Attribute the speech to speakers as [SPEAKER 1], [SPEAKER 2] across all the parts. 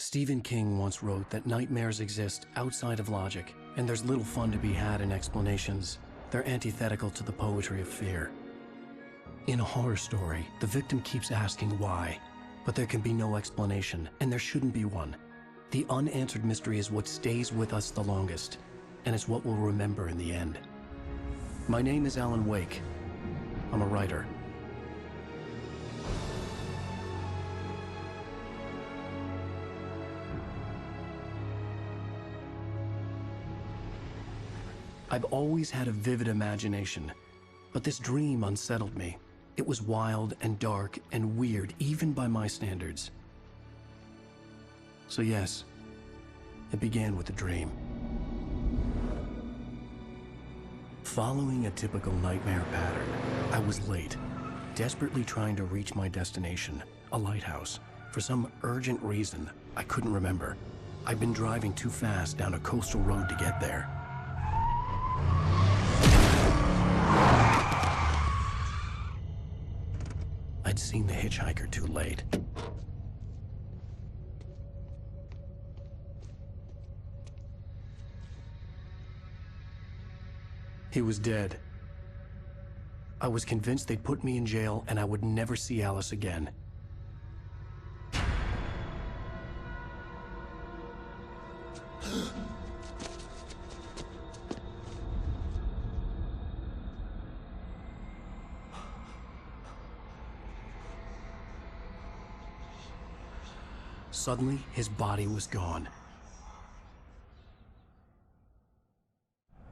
[SPEAKER 1] Stephen King once wrote that nightmares exist outside of logic, and there's little fun to be had in explanations. They're antithetical to the poetry of fear. In a horror story, the victim keeps asking why, but there can be no explanation, and there shouldn't be one. The unanswered mystery is what stays with us the longest, and it's what we'll remember in the end. My name is Alan Wake. I'm a writer. I've always had a vivid imagination, but this dream unsettled me. It was wild and dark and weird, even by my standards. So yes, it began with a dream. Following a typical nightmare pattern, I was late, desperately trying to reach my destination, a lighthouse. For some urgent reason, I couldn't remember. I'd been driving too fast down a coastal road to get there. I'd seen the hitchhiker too late. He was dead. I was convinced they'd put me in jail and I would never see Alice again. Suddenly, his body was gone.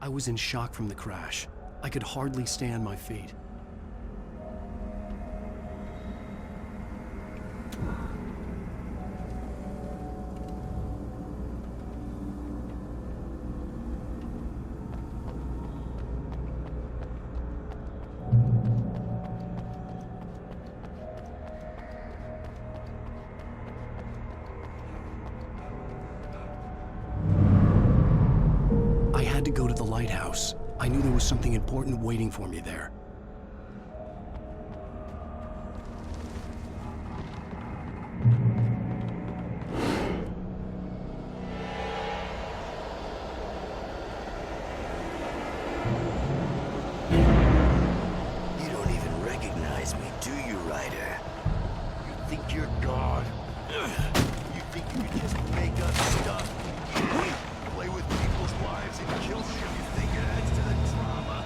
[SPEAKER 1] I was in shock from the crash. I could hardly stay on my feet. To go to the lighthouse. I knew there was something important waiting for me there.
[SPEAKER 2] You don't even recognize me, do you, Ryder? You think you're God? You think you can just make up stuff? Play with people's lives and kill them if you think it adds to the drama.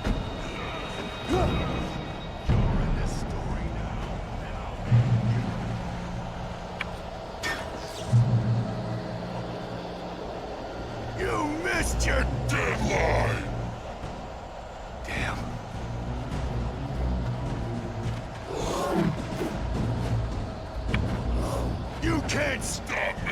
[SPEAKER 2] You're in this story now, and I'll make you. You missed your deadline! Damn. You can't stop me!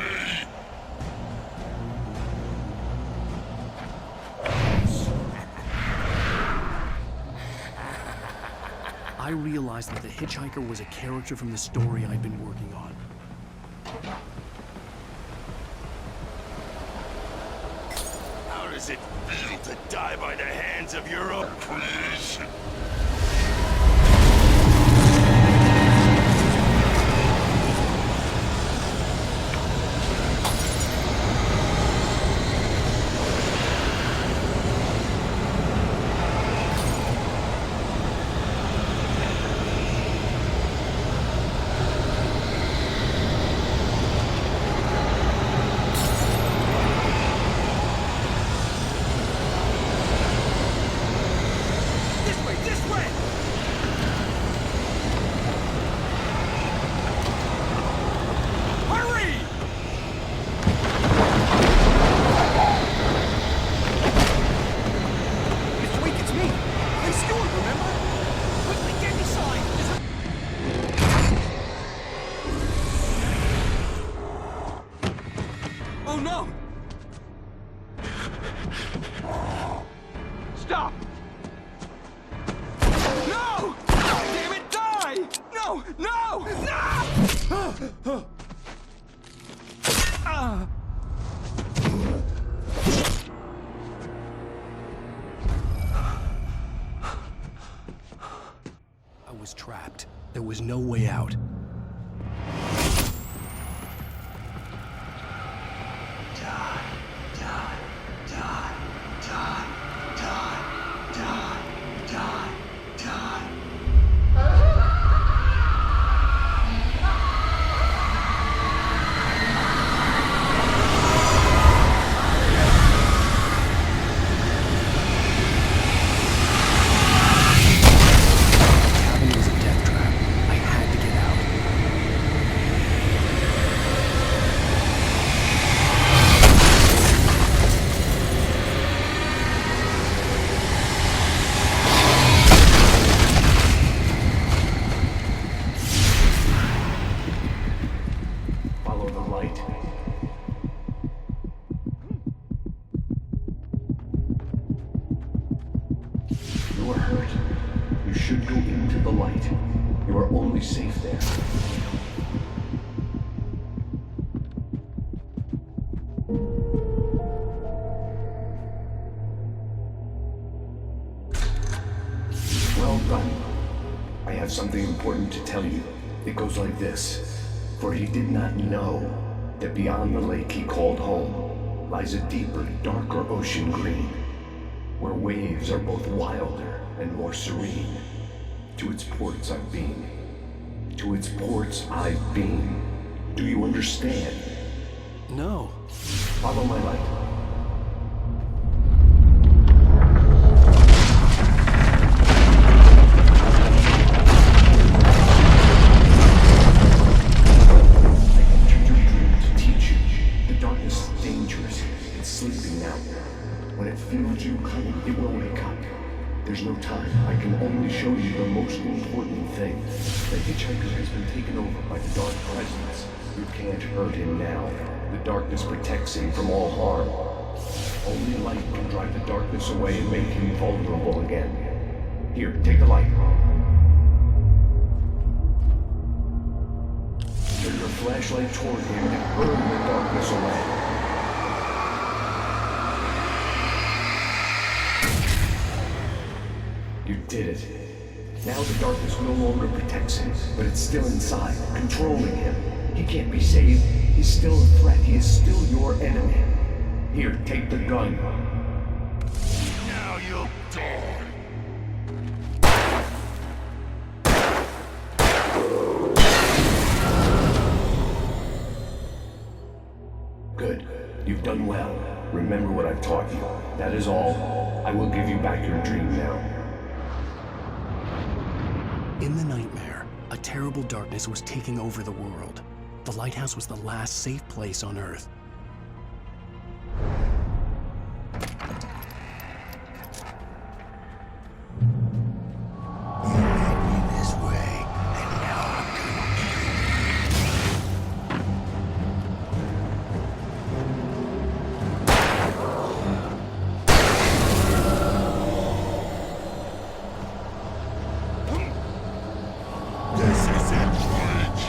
[SPEAKER 1] I realized that the hitchhiker was a character from the story I'd been working on.
[SPEAKER 2] How does it feel to die by the hands of your own creation?
[SPEAKER 3] Oh no! Stop! No! Damn it, die! No! No! No!
[SPEAKER 1] I was trapped. There was no way out.
[SPEAKER 4] something important to tell you. It goes like this. For he did not know that beyond the lake he called home lies a deeper, darker ocean green, where waves are both wilder and more serene. To its ports I've been. To its ports I've been. Do you understand?
[SPEAKER 1] No.
[SPEAKER 4] Follow my light. You coming, it will wake up. There's no time. I can only show you the most important thing. The hitchhiker has been taken over by the dark presence. You can't hurt him now. The darkness protects him from all harm. Only light can drive the darkness away and make him vulnerable again. Here, take the light. Turn your flashlight toward him and burn the darkness away. You did it. Now the darkness no longer protects him, but it's still inside, controlling him. He can't be saved. He's still a threat. He is still your enemy. Here, take the gun.
[SPEAKER 2] Now you'll die.
[SPEAKER 4] Good. You've done well. Remember what I've taught you. That is all. I will give you back your dream now.
[SPEAKER 1] In the nightmare, a terrible darkness was taking over the world. The lighthouse was the last safe place on Earth.
[SPEAKER 2] You led me this way, and now I'm gonna This is it, Bridge.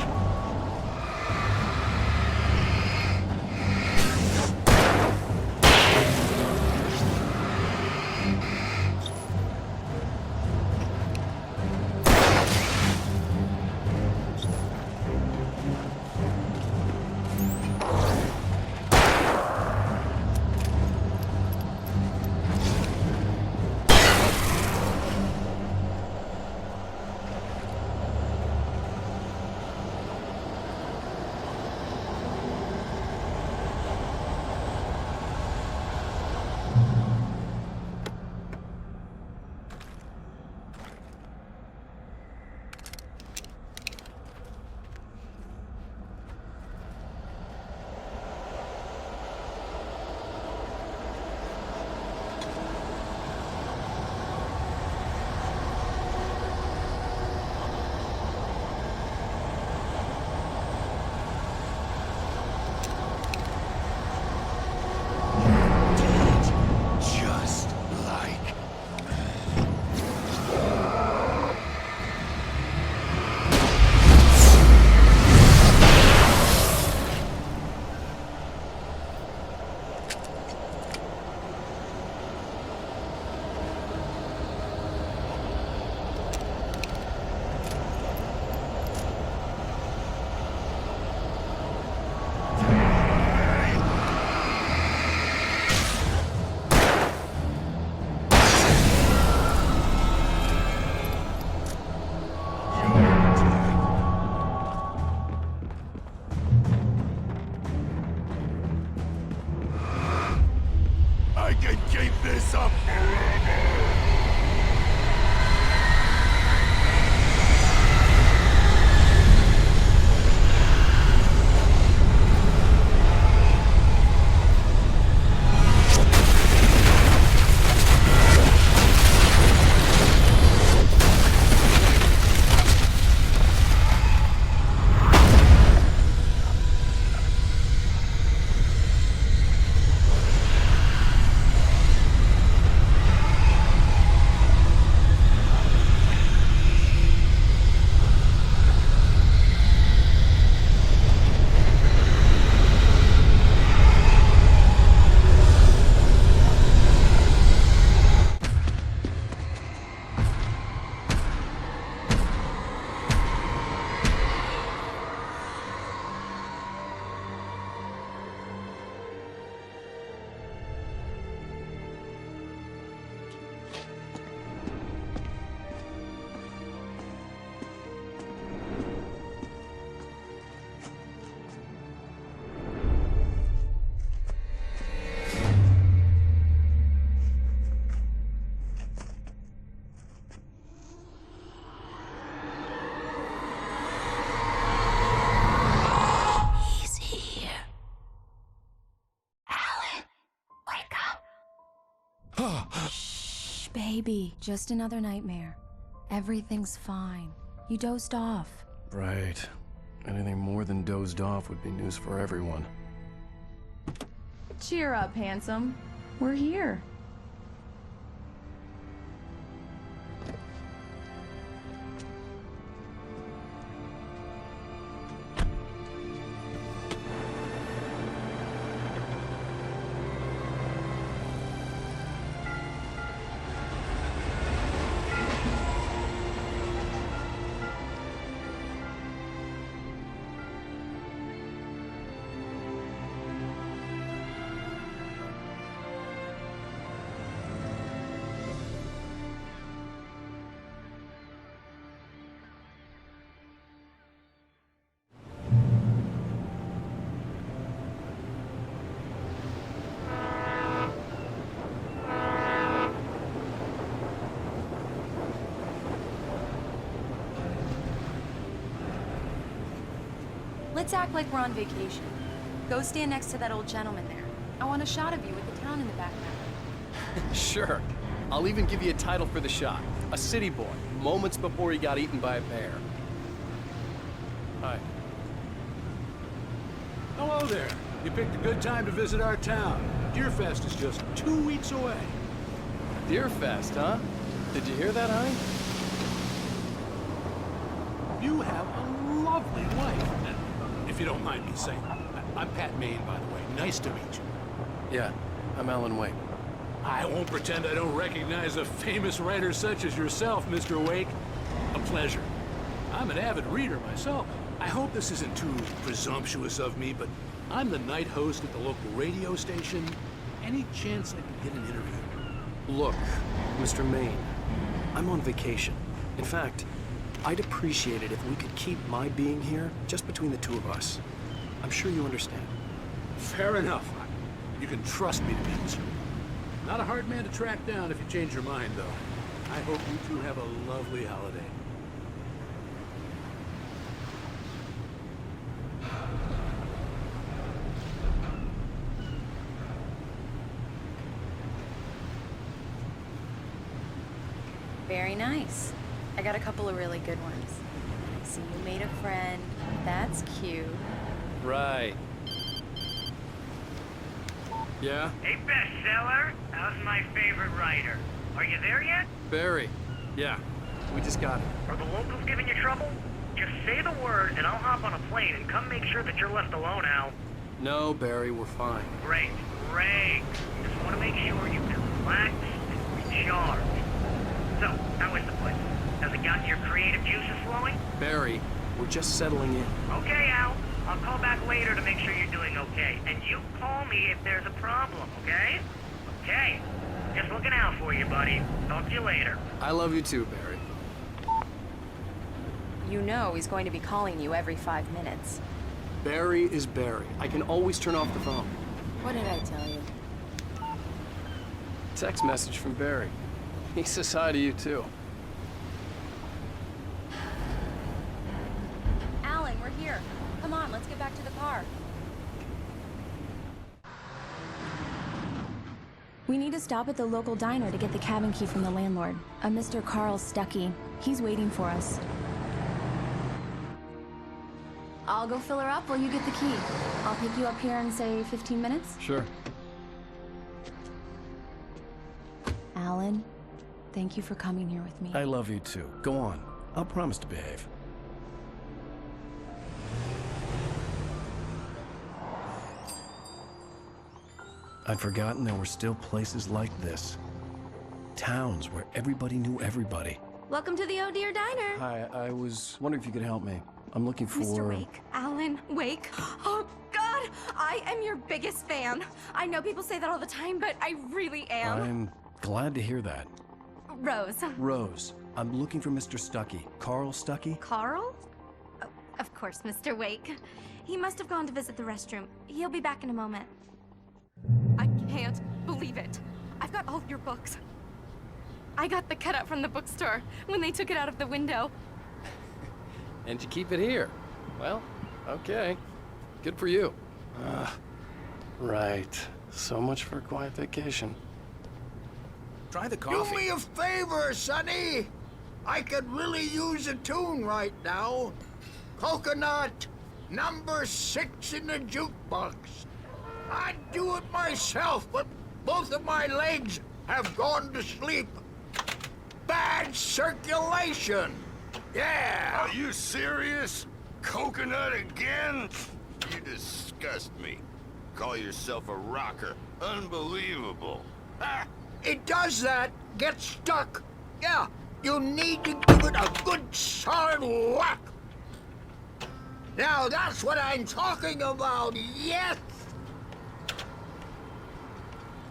[SPEAKER 2] Just like I can keep this up forever.
[SPEAKER 5] Shh, baby. Just another nightmare. Everything's fine. You dozed off.
[SPEAKER 1] Right. Anything more than dozed off would be news for everyone.
[SPEAKER 6] Cheer up, handsome. We're here.
[SPEAKER 5] Let's act like we're on vacation. Go stand next to that old gentleman there. I want a shot of you with the town in the background.
[SPEAKER 7] Sure. I'll even give you a title for the shot. A city boy, moments before he got eaten by a bear. Hi.
[SPEAKER 8] Hello there. You picked a good time to visit our town. Deerfest is just 2 weeks away.
[SPEAKER 7] Deerfest, huh? Did you hear that, Hein?
[SPEAKER 8] You have a lovely wife. If you don't mind me saying, I'm Pat Maine, by the way. Nice to meet you.
[SPEAKER 1] Yeah, I'm Alan Wake.
[SPEAKER 8] I won't pretend I don't recognize a famous writer such as yourself, Mr. Wake. A pleasure. I'm an avid reader myself. I hope this isn't too presumptuous of me, but I'm the night host at the local radio station. Any chance I could get an interview?
[SPEAKER 1] Look, Mr. Maine, I'm on vacation. In fact, I'd appreciate it if we could keep my being here just between the two of us. I'm sure you understand.
[SPEAKER 8] Fair enough. You can trust me to be this. Not a hard man to track down if you change your mind, though. I hope you two have a lovely holiday.
[SPEAKER 5] Very nice. I got a couple of really good ones. See, you made a friend. That's cute.
[SPEAKER 7] Right. Yeah?
[SPEAKER 9] Hey, bestseller. How's my favorite writer? Are you there yet?
[SPEAKER 7] Barry. Yeah. We just got it.
[SPEAKER 9] Are the locals giving you trouble? Just say the word and I'll hop on a plane and come make sure that you're left alone, Al.
[SPEAKER 7] No, Barry, we're fine.
[SPEAKER 9] Great, great. Just want to make sure you can relax and recharge. So, how is the place? Has it gotten your creative juices flowing?
[SPEAKER 7] Barry, we're just settling in.
[SPEAKER 9] Okay, Al. I'll call back later to make sure you're doing okay. And you call me if there's a problem, okay? Okay. Just looking out for you, buddy. Talk to you later.
[SPEAKER 7] I love you too, Barry.
[SPEAKER 5] You know he's going to be calling you every 5 minutes.
[SPEAKER 7] Barry is Barry. I can always turn off the phone.
[SPEAKER 5] What did I tell you?
[SPEAKER 7] Text message from Barry. He says hi to you too.
[SPEAKER 5] Alan, we're here. Come on, let's get back to the car. We need to stop at the local diner to get the cabin key from the landlord, a Mr. Carl Stuckey. He's waiting for us. I'll go fill her up while you get the key. I'll pick you up here in, say, 15 minutes?
[SPEAKER 7] Sure.
[SPEAKER 5] Alan, thank you for coming here with me.
[SPEAKER 1] I love you too. Go on. I'll promise to behave. I'd forgotten there were still places like this. Towns where everybody knew everybody.
[SPEAKER 10] Welcome to the Oh Dear Diner.
[SPEAKER 1] Hi, I was wondering if you could help me. I'm looking for...
[SPEAKER 10] Mr. Wake. Alan Wake. Oh, God! I am your biggest fan. I know people say that all the time, but I really am.
[SPEAKER 1] I'm glad to hear that.
[SPEAKER 10] Rose.
[SPEAKER 1] Rose, I'm looking for Mr. Stuckey. Carl Stuckey?
[SPEAKER 10] Carl? Oh, of course, Mr. Wake. He must have gone to visit the restroom. He'll be back in a moment. I can't believe it. I've got all of your books. I got the cutout from the bookstore when they took it out of the window.
[SPEAKER 7] And you keep it here. Well, okay. Good for you.
[SPEAKER 1] Right. So much for a quiet vacation.
[SPEAKER 11] Try the
[SPEAKER 12] Do
[SPEAKER 11] coffee.
[SPEAKER 12] me a favor, Sonny. I could really use a tune right now. Coconut, number 6 in the jukebox. I'd do it myself, but both of my legs have gone to sleep. Bad circulation. Yeah.
[SPEAKER 2] Are you serious? Coconut again? You disgust me. Call yourself a rocker. Unbelievable.
[SPEAKER 12] Ah, it does that. Get stuck. Yeah, you need to give it a good solid whack. Now that's what I'm talking about, yes!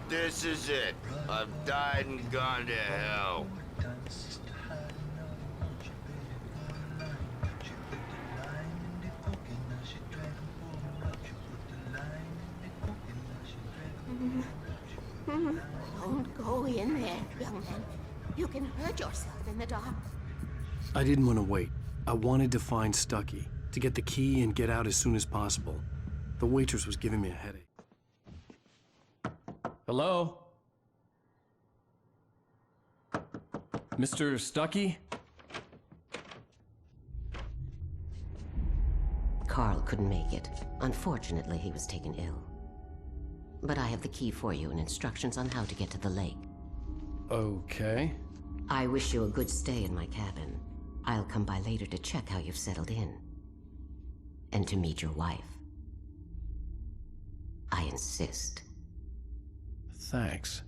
[SPEAKER 2] This is it. I've died and gone to hell.
[SPEAKER 13] Don't go in there, young man. You can hurt yourself in the dark.
[SPEAKER 1] I didn't want to wait. I wanted to find Stucky, to get the key and get out as soon as possible. The waitress was giving me a headache. Hello? Mr. Stucky?
[SPEAKER 14] Carl couldn't make it. Unfortunately, he was taken ill. But I have the key for you and instructions on how to get to the lake.
[SPEAKER 1] Okay.
[SPEAKER 14] I wish you a good stay in my cabin. I'll come by later to check how you've settled in. And to meet your wife. I insist.
[SPEAKER 1] Thanks.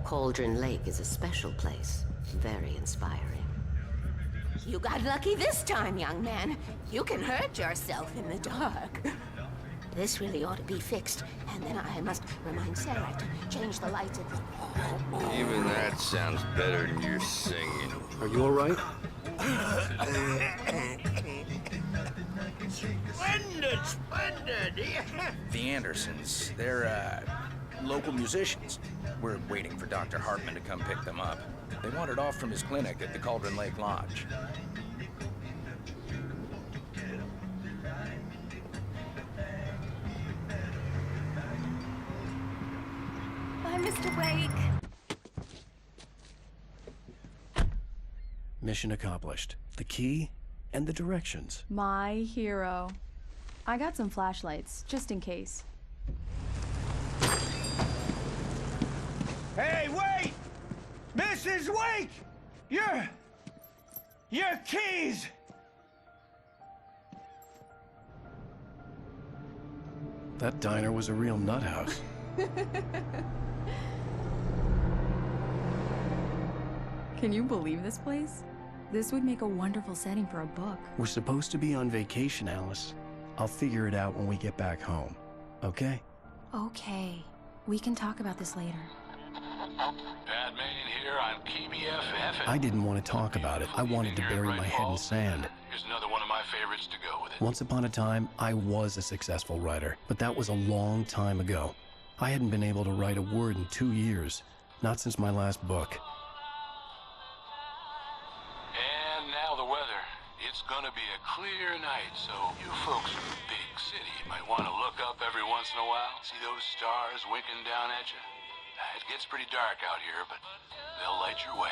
[SPEAKER 14] Cauldron Lake is a special place. Very inspiring.
[SPEAKER 13] You got lucky this time, young man. You can hurt yourself in the dark. This really ought to be fixed, and then I must remind Sarah to change the lights at the...
[SPEAKER 2] Even that sounds better than your singing.
[SPEAKER 1] Are you all right?
[SPEAKER 12] Splendid, splendid!
[SPEAKER 11] The Andersons, they're, local musicians. We're waiting for Dr. Hartman to come pick them up. They wandered off from his clinic at the Cauldron Lake Lodge.
[SPEAKER 10] Bye, Mr. Wake.
[SPEAKER 1] Mission accomplished. The key and the directions.
[SPEAKER 6] My hero. I got some flashlights, just in case.
[SPEAKER 3] Hey, wait! Mrs. Wake! Your keys!
[SPEAKER 1] That diner was a real nut house.
[SPEAKER 6] Can you believe this place? This would make a wonderful setting for a book.
[SPEAKER 1] We're supposed to be on vacation, Alice. I'll figure it out when we get back home. Okay?
[SPEAKER 6] Okay. We can talk about this later.
[SPEAKER 8] Bad man here, I'm KBFF.
[SPEAKER 1] I didn't want to talk about it. I wanted to bury my head in sand.
[SPEAKER 8] Here's another one of my favorites to go with it.
[SPEAKER 1] Once upon a time, I was a successful writer, but that was a long time ago. I hadn't been able to write a word in 2 years, not since my last book.
[SPEAKER 8] And now the weather. It's gonna be a clear night, so you folks from the big city might want to look up every once in a while. See those stars winking down at you? It gets pretty dark out here, but they'll light your way.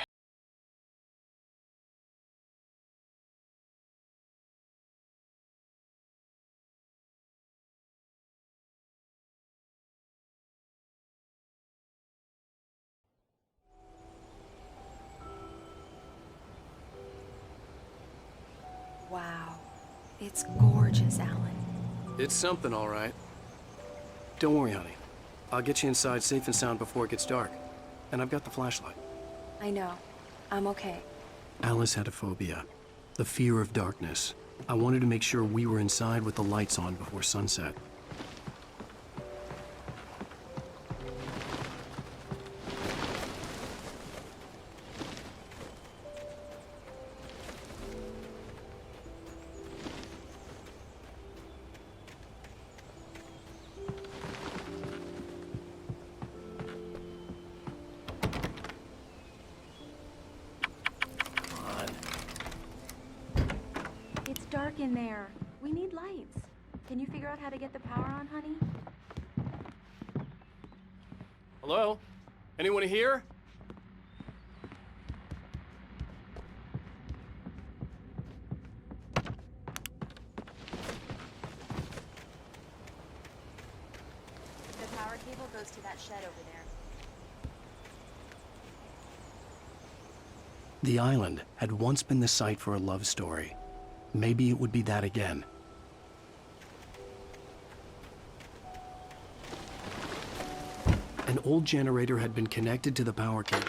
[SPEAKER 5] Wow. It's gorgeous, Alan.
[SPEAKER 1] It's something, all right. Don't worry, honey. I'll get you inside safe and sound before it gets dark. And I've got the flashlight.
[SPEAKER 5] I know. I'm okay.
[SPEAKER 1] Alice had a phobia. The fear of darkness. I wanted to make sure we were inside with the lights on before sunset.
[SPEAKER 10] It's dark
[SPEAKER 6] dark in there. We need lights. Can you figure out how to get the power on, honey?
[SPEAKER 7] Hello? Anyone here?
[SPEAKER 5] The power cable goes to that shed over there.
[SPEAKER 1] The island had once been the site for a love story. Maybe it would be that again. An old generator had been connected to the power cable.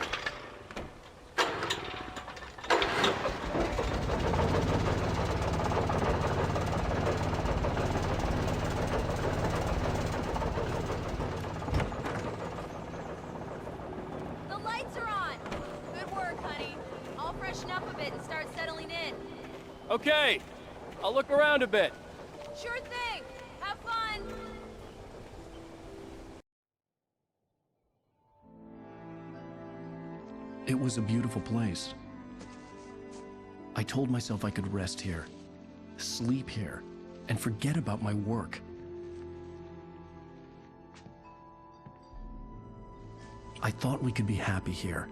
[SPEAKER 15] The lights are on! Good work, honey. I'll freshen up a bit and start settling in.
[SPEAKER 7] Okay, I'll look around a bit.
[SPEAKER 15] Sure thing! Have fun!
[SPEAKER 1] It was a beautiful place. I told myself I could rest here, sleep here, and forget about my work. I thought we could be happy here.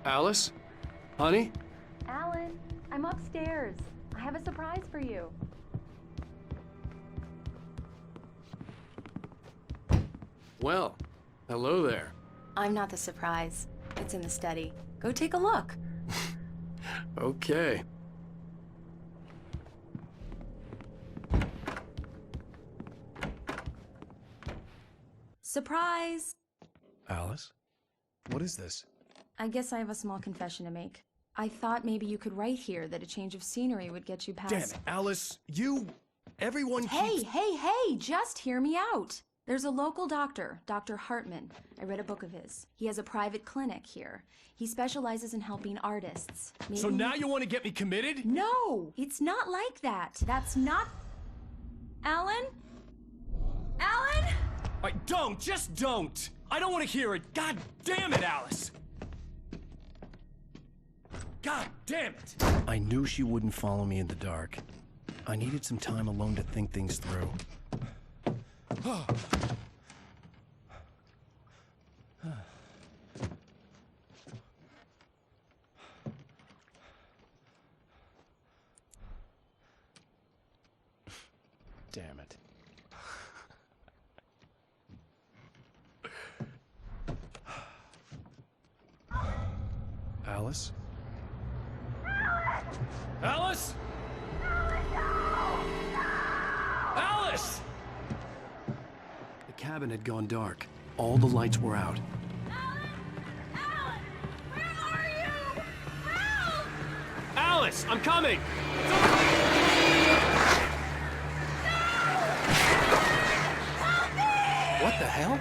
[SPEAKER 7] Alice? Honey?
[SPEAKER 6] Alan, I'm upstairs. I have a surprise for you.
[SPEAKER 7] Well, hello there.
[SPEAKER 5] I'm not the surprise. It's in the study. Go take a look.
[SPEAKER 7] Okay.
[SPEAKER 6] Surprise!
[SPEAKER 1] Alice? What is this?
[SPEAKER 6] I guess I have a small confession to make. I thought maybe you could write here that a change of scenery would get you past—
[SPEAKER 1] Damn it, Alice! Everyone keeps—
[SPEAKER 6] Hey, just hear me out! There's a local doctor, Dr. Hartman. I read a book of his. He has a private clinic here. He specializes in helping artists.
[SPEAKER 1] So now you want to get me committed?
[SPEAKER 6] No! It's not like that. That's not— Alan? Alan?
[SPEAKER 1] Just don't! I don't want to hear it! God damn it, Alice! God damn it! I knew she wouldn't follow me in the dark. I needed some time alone to think things through. Damn it. Alice? Alice? Alice! The cabin had gone dark. All the lights were out.
[SPEAKER 7] Alice, I'm coming! What the hell?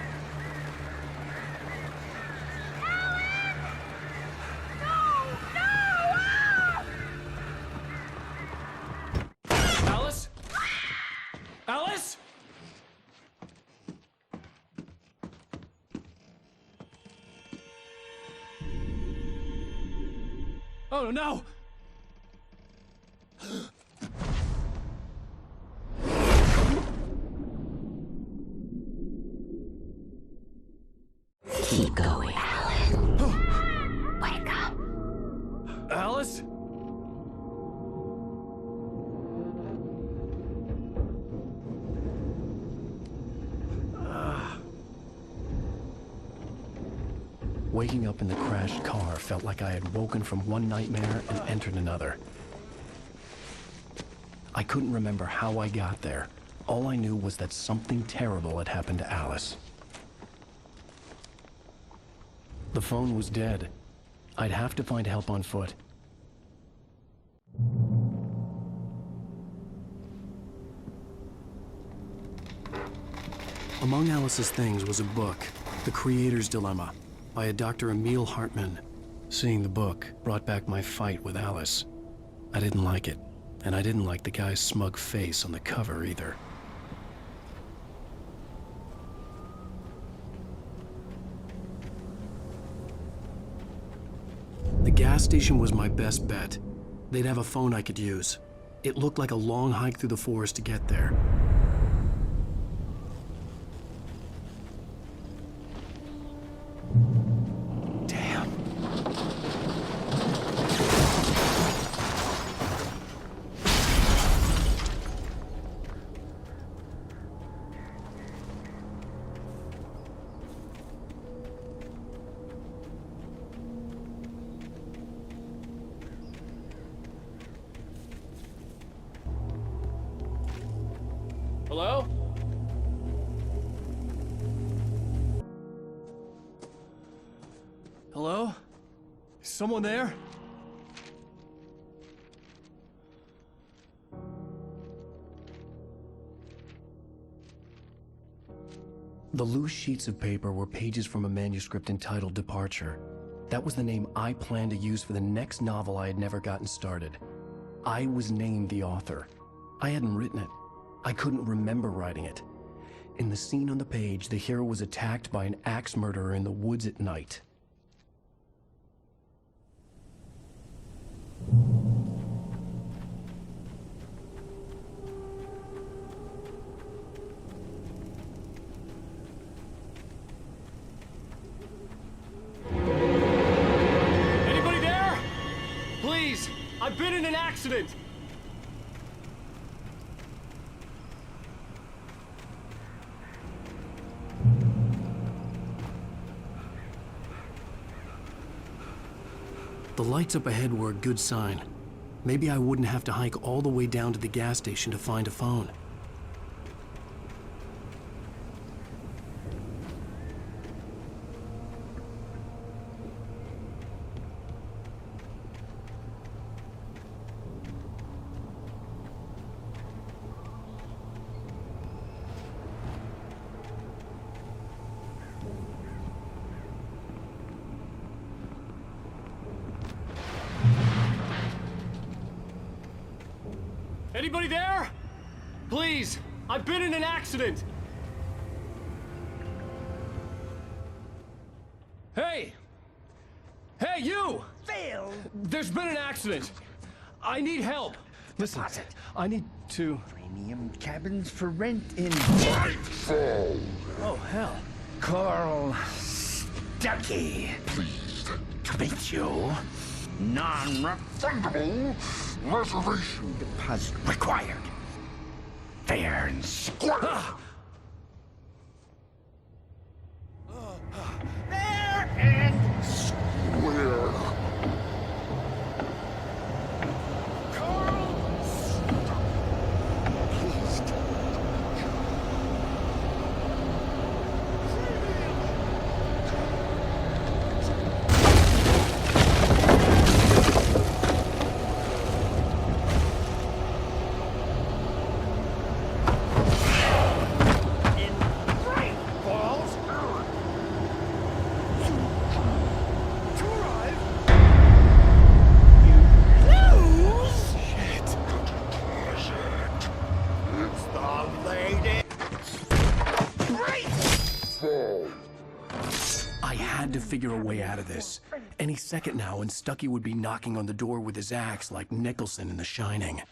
[SPEAKER 7] Alice? Alice? Oh no!
[SPEAKER 14] Keep going, Alan. Wake up.
[SPEAKER 1] Alice? Waking up in the crashed car felt like I had woken from one nightmare and entered another. I couldn't remember how I got there. All I knew was that something terrible had happened to Alice. The phone was dead. I'd have to find help on foot. Among Alice's things was a book, The Creator's Dilemma, by a Dr. Emil Hartman. Seeing the book brought back my fight with Alice. I didn't like it, and I didn't like the guy's smug face on the cover either. The gas station was my best bet. They'd have a phone I could use. It looked like a long hike through the forest to get there. Damn.
[SPEAKER 7] Hello?
[SPEAKER 1] Hello? Is someone there? The loose sheets of paper were pages from a manuscript entitled Departure. That was the name I planned to use for the next novel I had never gotten started. I was named the author. I hadn't written it. I couldn't remember writing it. In the scene on the page, the hero was attacked by an axe murderer in the woods at night.
[SPEAKER 7] Anybody there? Please, I've been in an accident.
[SPEAKER 1] The lights up ahead were a good sign. Maybe I wouldn't have to hike all the way down to the gas station to find a phone.
[SPEAKER 7] Anybody there? Please, I've been in an accident. Hey! Hey, you!
[SPEAKER 3] Phil!
[SPEAKER 7] There's been an accident. I need help. Listen, I need to...
[SPEAKER 3] Premium cabins for rent in...
[SPEAKER 7] Oh, hell.
[SPEAKER 3] Carl Stuckey.
[SPEAKER 12] Pleased
[SPEAKER 3] to meet you. Non-refundable reservation deposit required. Fair and square. Fair and square.
[SPEAKER 1] I had to figure a way out of this. Any second now, and Stuckey would be knocking on the door with his axe like Nicholson in The Shining.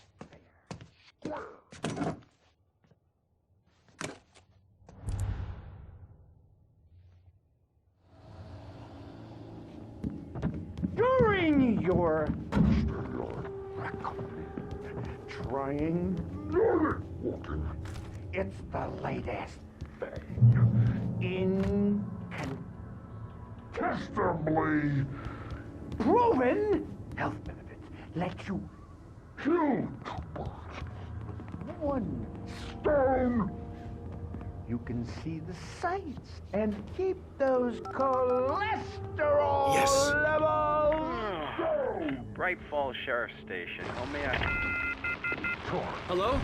[SPEAKER 12] During your trying walking, it's the latest thing. Incontestably proven health benefits let you kill two birds with one stone. You can see the sights and keep those cholesterol levels down.
[SPEAKER 16] Bright Falls Sheriff Station. How may I...
[SPEAKER 7] Hello? Hello?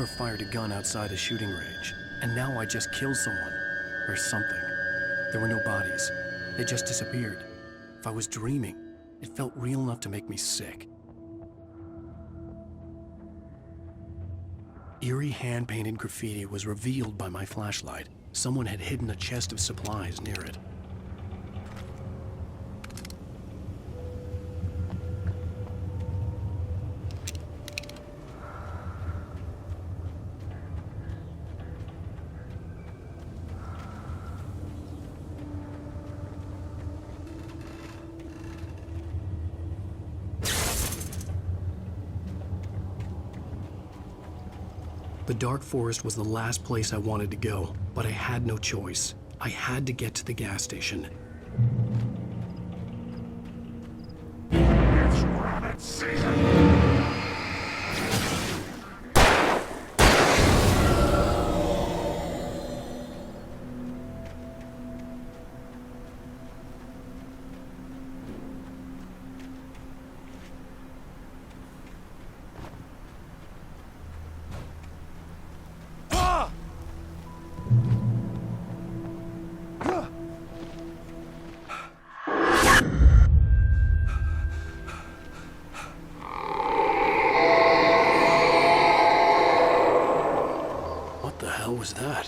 [SPEAKER 1] never fired a gun outside a shooting range, and now I just killed someone. Or something. There were no bodies. They just disappeared. If I was dreaming, it felt real enough to make me sick. Eerie hand-painted graffiti was revealed by my flashlight. Someone had hidden a chest of supplies near it. The dark forest was the last place I wanted to go, but I had no choice. I had to get to the gas station.
[SPEAKER 3] It's rabbit season!
[SPEAKER 1] What was that?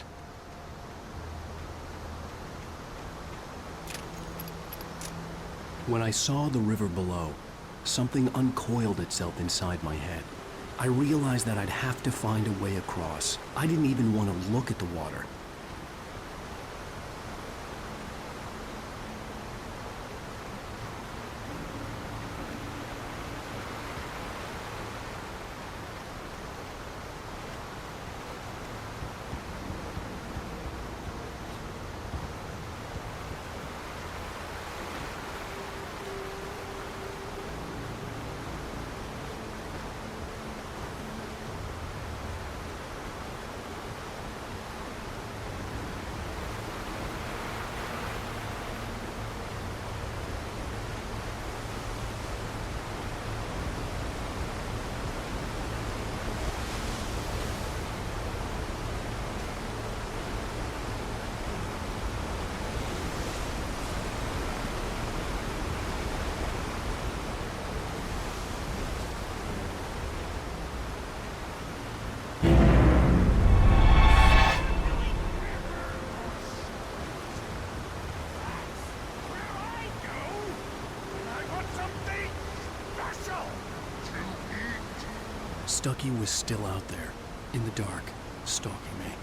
[SPEAKER 1] When I saw the river below, something uncoiled itself inside my head. I realized that I'd have to find a way across. I didn't even want to look at the water. Stucky was still out there, in the dark, stalking me.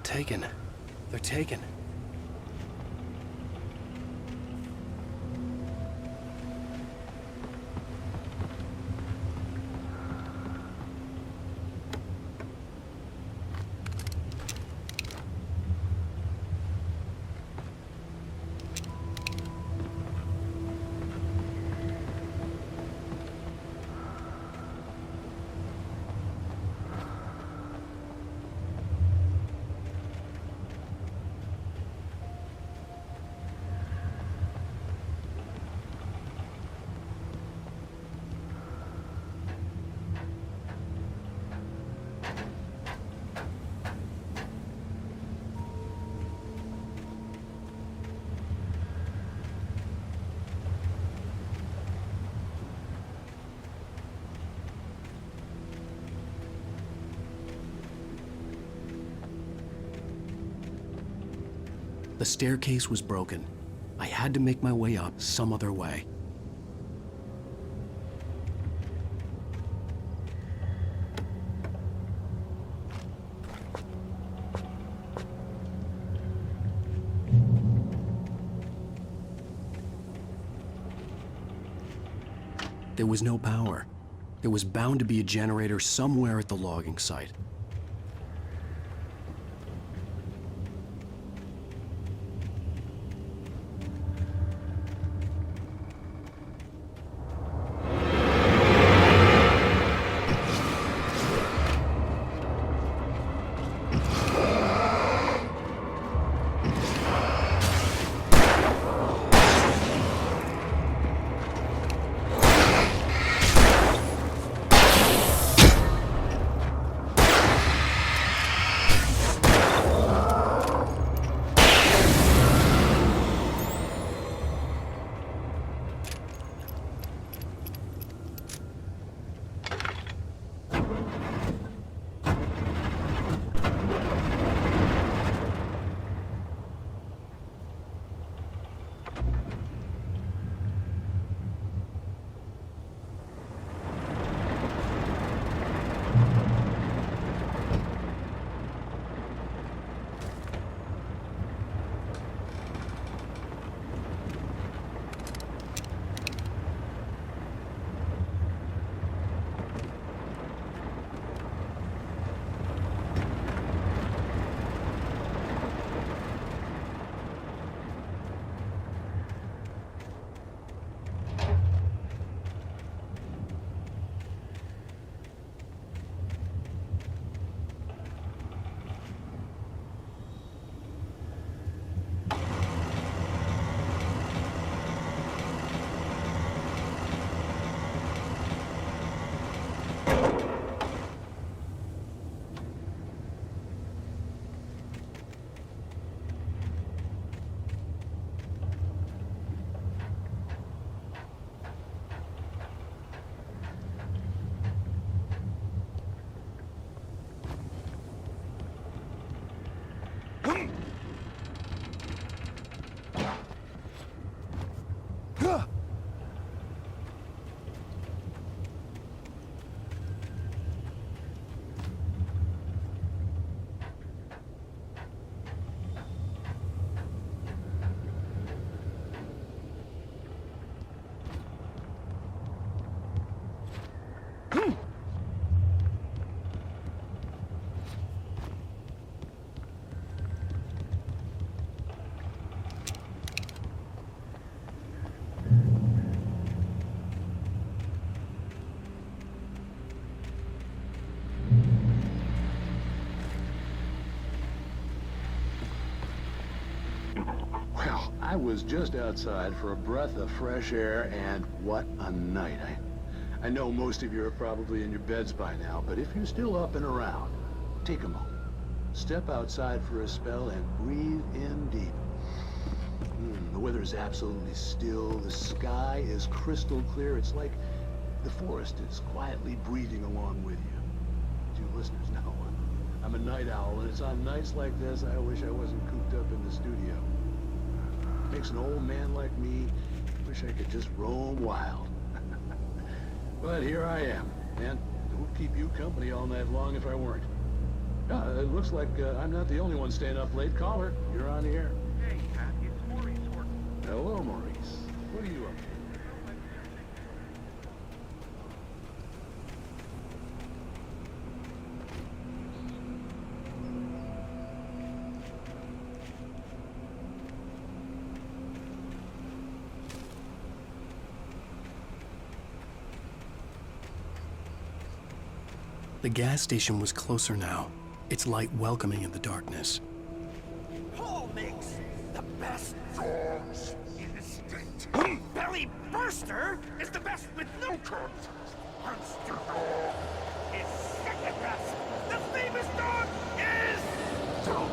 [SPEAKER 1] Taken. They're taken. The staircase was broken. I had to make my way up some other way. There was no power. There was bound to be a generator somewhere at the logging site.
[SPEAKER 17] I was just outside for a breath of fresh air, and what a night. I know most of you are probably in your beds by now, but if you're still up and around, take a moment. Step outside for a spell and breathe in deep. The weather's absolutely still. The sky is crystal clear. It's like the forest is quietly breathing along with you. As you listeners know, I'm a night owl, and it's on nights like this I wish I wasn't cooped up in the studio. Makes an old man like me wish I could just roam wild. But here I am, and who'd keep you company all night long if I weren't? It looks like I'm not the only one staying up late. Caller, you're on the air.
[SPEAKER 18] Hey, Kathy, it's Maurice Horton.
[SPEAKER 17] Hello, Maurice. What are you up to?
[SPEAKER 1] The gas station was closer now, its light welcoming in the darkness.
[SPEAKER 12] Paul makes the best dogs in the state. Belly Burster is the best with no terms. Monster Dog is second best. The famous dog is Dope.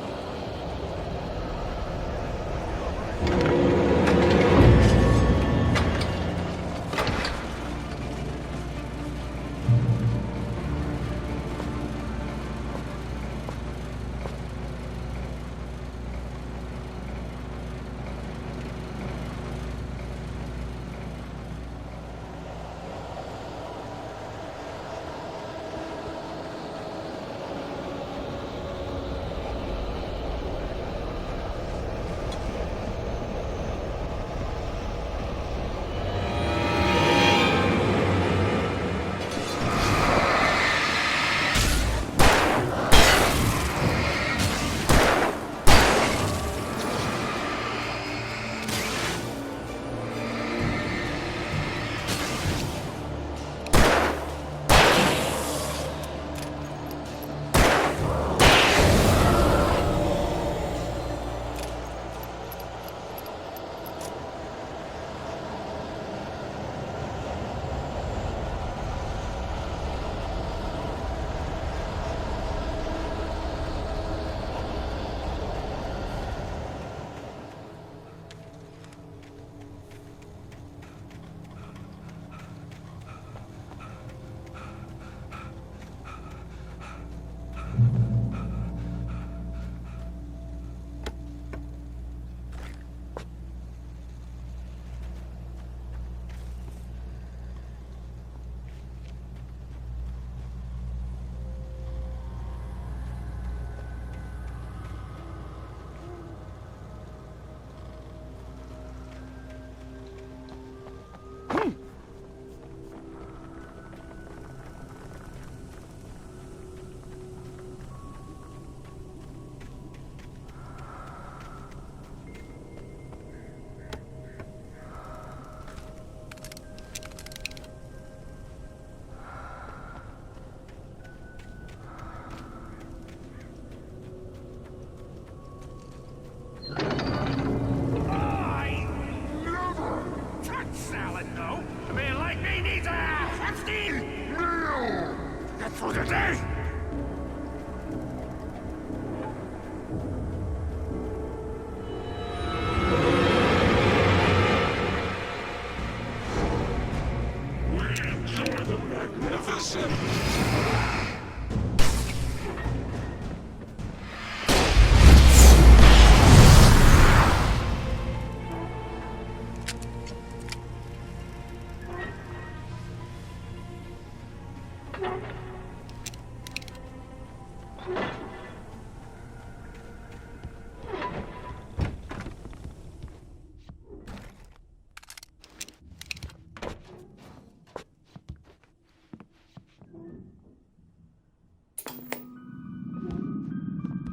[SPEAKER 3] That's for the day!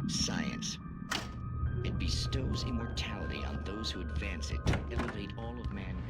[SPEAKER 19] Science. It bestows immortality on those who advance it to elevate all of mankind.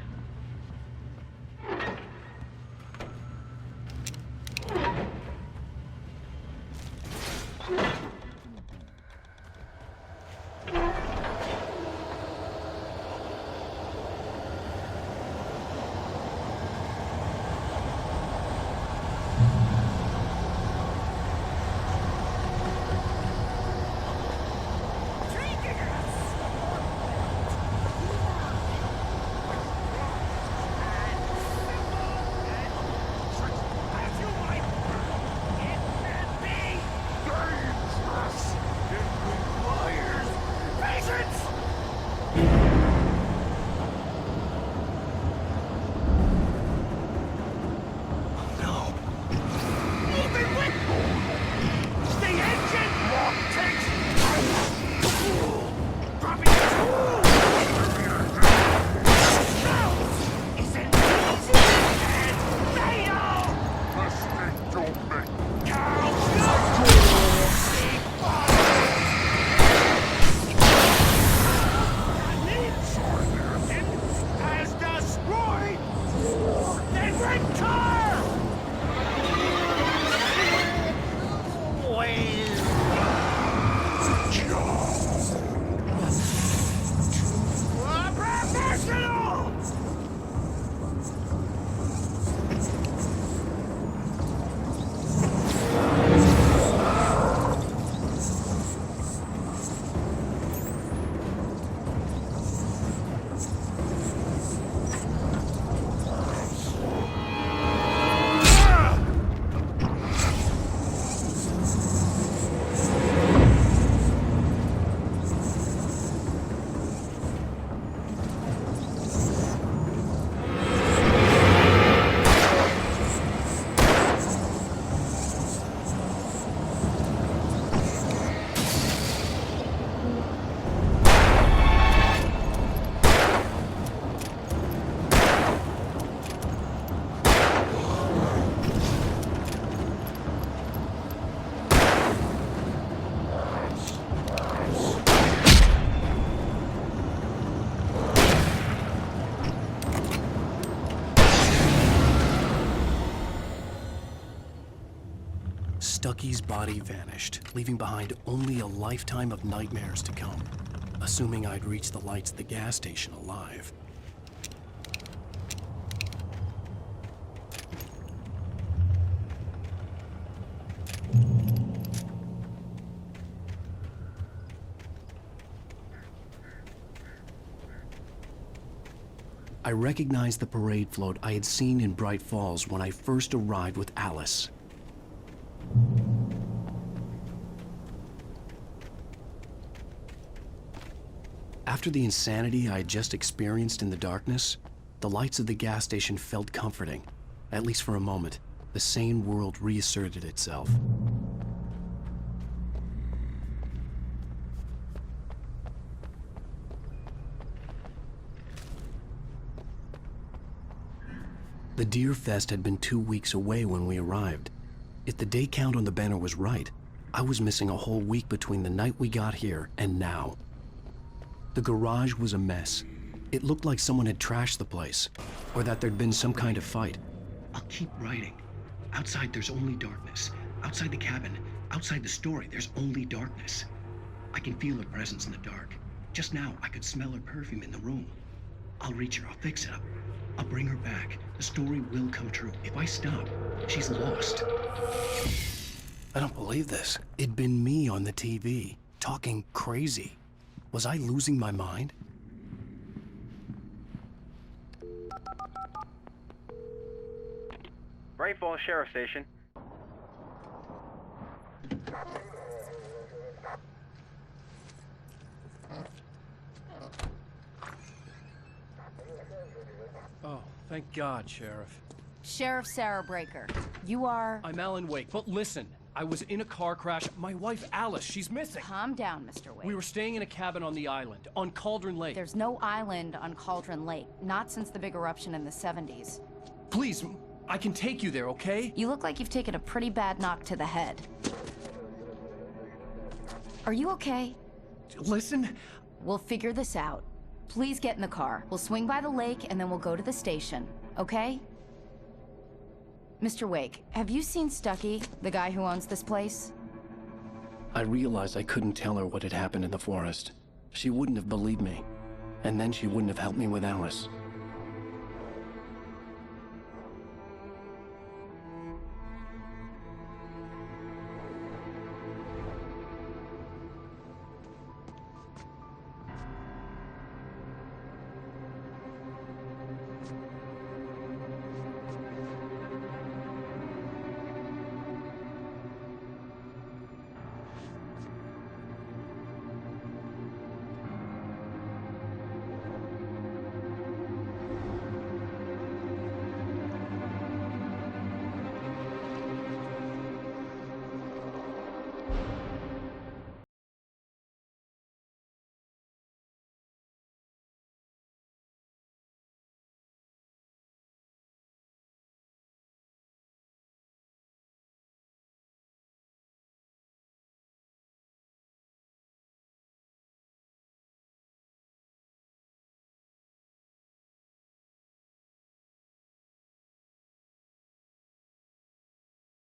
[SPEAKER 1] Stucky's body vanished, leaving behind only a lifetime of nightmares to come, assuming I'd reach the lights at the gas station alive. I recognized the parade float I had seen in Bright Falls when I first arrived with Alice. After the insanity I had just experienced in the darkness, the lights of the gas station felt comforting. At least for a moment, the sane world reasserted itself. The Deer Fest had been 2 weeks away when we arrived. If the day count on the banner was right, I was missing a whole week between the night we got here and now. The garage was a mess. It looked like someone had trashed the place, or that there'd been some kind of fight. I'll keep writing. Outside there's only darkness. Outside the cabin, outside the story, there's only darkness. I can feel her presence in the dark. Just now, I could smell her perfume in the room. I'll reach her, I'll fix it up. I'll bring her back. The story will come true. If I stop, she's lost. I don't believe this. It'd been me on the TV, talking crazy. Was I losing my mind?
[SPEAKER 16] Bright Falls Sheriff Station.
[SPEAKER 1] Oh, thank God, Sheriff.
[SPEAKER 20] Sheriff Sarah Breaker. You are...
[SPEAKER 1] I'm Alan Wake, but listen. I was in a car crash. My wife, Alice, she's missing.
[SPEAKER 20] Calm down, Mr. Wake.
[SPEAKER 1] We were staying in a cabin on the island, on Cauldron Lake.
[SPEAKER 20] There's no island on Cauldron Lake, not since the big eruption in the 70s.
[SPEAKER 1] Please, I can take you there, okay?
[SPEAKER 20] You look like you've taken a pretty bad knock to the head. Are you okay?
[SPEAKER 1] Listen.
[SPEAKER 20] We'll figure this out. Please get in the car. We'll swing by the lake and then we'll go to the station, okay? Mr. Wake, have you seen Stucky, the guy who owns this place?
[SPEAKER 1] I realized I couldn't tell her what had happened in the forest. She wouldn't have believed me. And then she wouldn't have helped me with Alice.